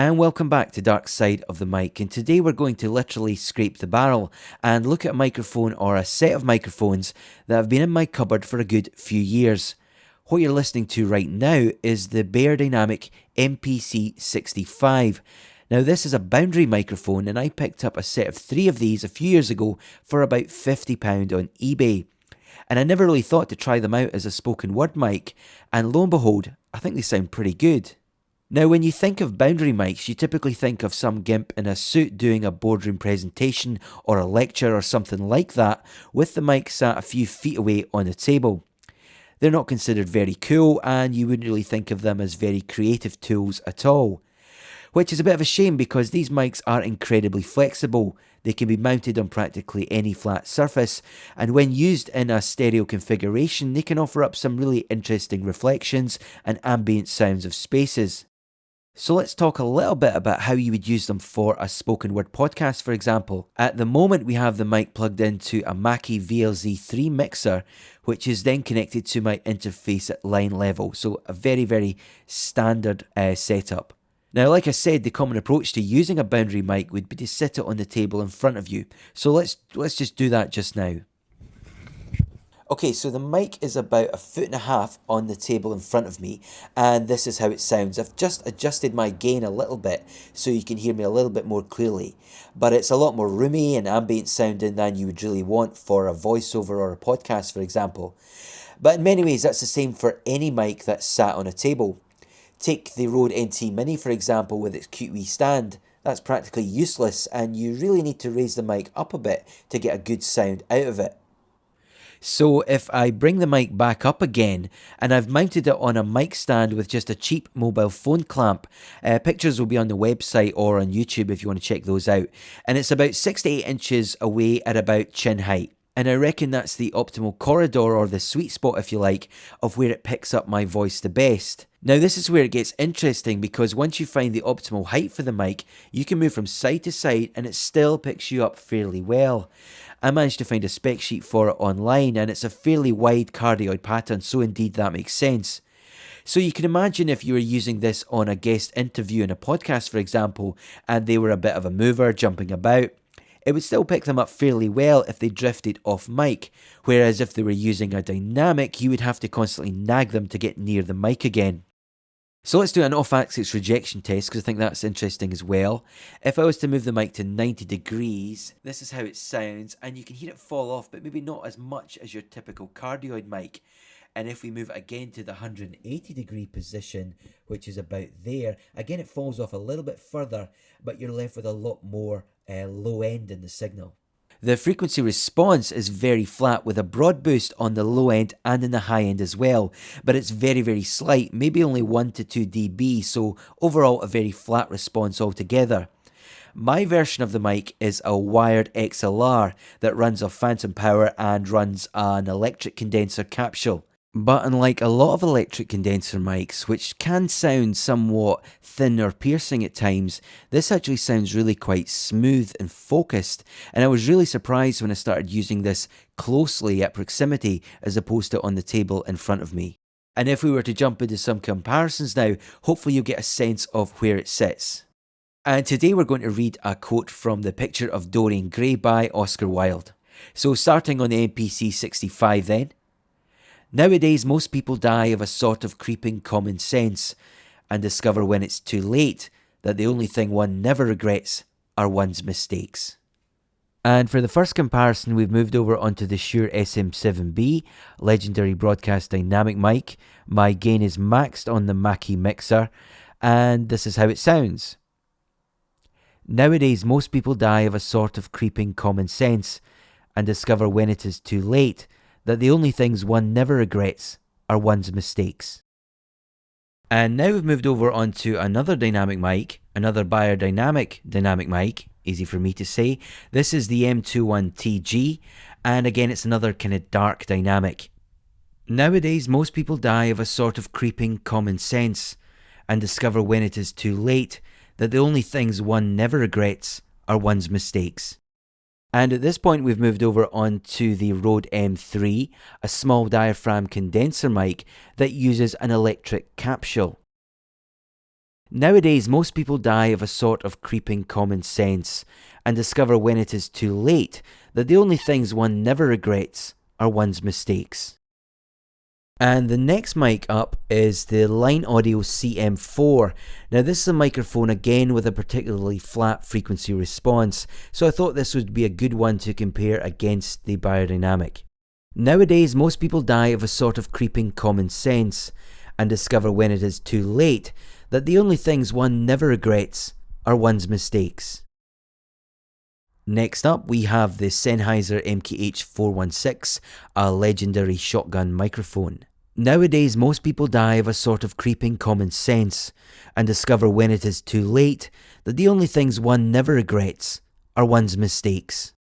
And welcome back to Dark Side of the Mic, and today we're going to literally scrape the barrel and look at a microphone or a set of microphones that have been in my cupboard for a good few years. What you're listening to right now is the Beyerdynamic MPC 65. Now this is a boundary microphone and I picked up a set of 3 of these a few years ago for about £50 on eBay. And I never really thought to try them out as a spoken word mic, and lo and behold, I think they sound pretty good. Now, when you think of boundary mics, you typically think of some gimp in a suit doing a boardroom presentation or a lecture or something like that, with the mic sat a few feet away on a table. They're not considered very cool, and you wouldn't really think of them as very creative tools at all. Which is a bit of a shame because these mics are incredibly flexible. They can be mounted on practically any flat surface, and when used in a stereo configuration, they can offer up some really interesting reflections and ambient sounds of spaces. So let's talk a little bit about how you would use them for a spoken word podcast, for example. At the moment, we have the mic plugged into a Mackie VLZ3 mixer, which is then connected to my interface at line level. So a very, very standard setup. Now, like I said, the common approach to using a boundary mic would be to sit it on the table in front of you. So let's just do that just now. Okay, so the mic is about 1.5 feet on the table in front of me, and this is how it sounds. I've just adjusted my gain a little bit so you can hear me a little bit more clearly, but it's a lot more roomy and ambient sounding than you would really want for a voiceover or a podcast, for example. But in many ways, that's the same for any mic that's sat on a table. Take the Rode NT Mini, for example, with its cute wee stand. That's practically useless, and you really need to raise the mic up a bit to get a good sound out of it. So if I bring the mic back up again, and I've mounted it on a mic stand with just a cheap mobile phone clamp, pictures will be on the website or on YouTube if you want to check those out, and it's about 6 to 8 inches away at about chin height. And I reckon that's the optimal corridor, or the sweet spot if you like, of where it picks up my voice the best. Now this is where it gets interesting, because once you find the optimal height for the mic, you can move from side to side and it still picks you up fairly well. I managed to find a spec sheet for it online, and it's a fairly wide cardioid pattern, so indeed that makes sense. So you can imagine if you were using this on a guest interview in a podcast, for example, and they were a bit of a mover, jumping about, it would still pick them up fairly well if they drifted off mic, whereas if they were using a dynamic, you would have to constantly nag them to get near the mic again. So let's do an off-axis rejection test, because I think that's interesting as well. If I was to move the mic to 90 degrees, this is how it sounds, and you can hear it fall off, but maybe not as much as your typical cardioid mic. And if we move it again to the 180 degree position, which is about there, again it falls off a little bit further, but you're left with a lot more low end in the signal. The frequency response is very flat, with a broad boost on the low end and in the high end as well, but it's very, very slight, maybe only 1 to 2 dB, so overall a very flat response altogether. My version of the mic is a wired XLR that runs off phantom power and runs an electric condenser capsule. But unlike a lot of electric condenser mics, which can sound somewhat thin or piercing at times, this actually sounds really quite smooth and focused, and I was really surprised when I started using this closely at proximity as opposed to on the table in front of me. And if we were to jump into some comparisons now, hopefully you'll get a sense of where it sits. And today we're going to read a quote from The Picture of Dorian Gray by Oscar Wilde. So starting on the MPC 65 then. Nowadays, most people die of a sort of creeping common sense and discover when it's too late that the only thing one never regrets are one's mistakes. And for the first comparison, we've moved over onto the Shure SM7B, legendary broadcast dynamic mic. My gain is maxed on the Mackie mixer, and this is how it sounds. Nowadays, most people die of a sort of creeping common sense and discover when it is too late that the only things one never regrets are one's mistakes. And now we've moved over onto another dynamic mic, another Beyerdynamic dynamic mic, easy for me to say. This is the M21TG, and again it's another kind of dark dynamic. Nowadays most people die of a sort of creeping common sense and discover when it is too late that the only things one never regrets are one's mistakes. And at this point we've moved over onto the Rode M3, a small diaphragm condenser mic that uses an electric capsule. Nowadays, most people die of a sort of creeping common sense and discover when it is too late that the only things one never regrets are one's mistakes. And the next mic up is the Line Audio CM4. Now this is a microphone again with a particularly flat frequency response, so I thought this would be a good one to compare against the Beyerdynamic. Nowadays most people die of a sort of creeping common sense and discover when it is too late that the only things one never regrets are one's mistakes. Next up we have the Sennheiser MKH416, a legendary shotgun microphone. Nowadays most people die of a sort of creeping common sense and discover when it is too late that the only things one never regrets are one's mistakes.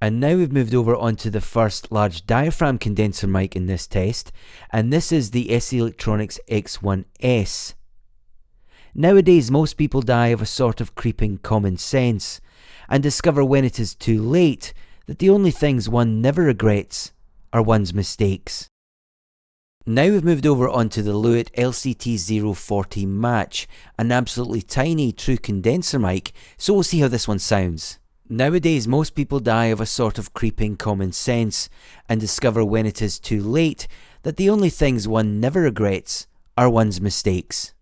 And now we've moved over onto the first large diaphragm condenser mic in this test, and this is the SE Electronics X1S. Nowadays most people die of a sort of creeping common sense and discover when it is too late that the only things one never regrets are one's mistakes. Now we've moved over onto the Lewitt LCT 040 Match, an absolutely tiny true condenser mic, so we'll see how this one sounds. Nowadays most people die of a sort of creeping common sense and discover when it is too late that the only things one never regrets are one's mistakes.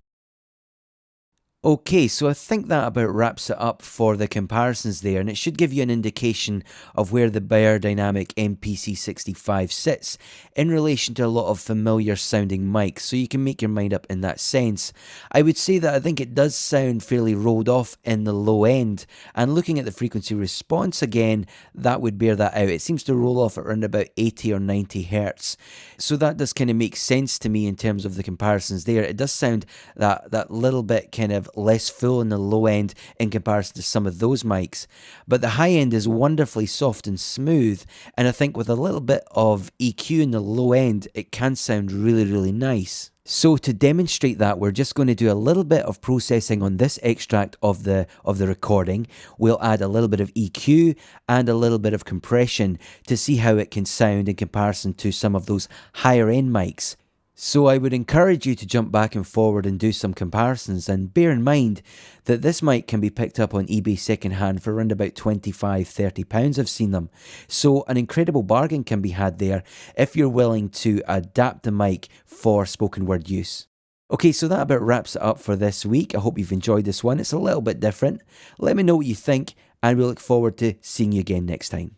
Okay, so I think that about wraps it up for the comparisons there, and it should give you an indication of where the Beyerdynamic MPC 65 sits in relation to a lot of familiar sounding mics, so you can make your mind up in that sense. I would say that I think it does sound fairly rolled off in the low end, and looking at the frequency response again, that would bear that out. It seems to roll off at around about 80 or 90 Hertz, so that does kind of make sense to me in terms of the comparisons there. It does sound that little bit kind of less full in the low end in comparison to some of those mics, but the high end is wonderfully soft and smooth, and I think with a little bit of EQ in the low end it can sound really nice. So to demonstrate that, we're just going to do a little bit of processing on this extract of the recording. We'll add a little bit of EQ and a little bit of compression to see how it can sound in comparison to some of those higher end mics. So I would encourage you to jump back and forward and do some comparisons, and bear in mind that this mic can be picked up on eBay secondhand for around about £25–30. I've seen them. So an incredible bargain can be had there if you're willing to adapt the mic for spoken word use. Okay, so that about wraps it up for this week. I hope you've enjoyed this one. It's a little bit different. Let me know what you think, and we look forward to seeing you again next time.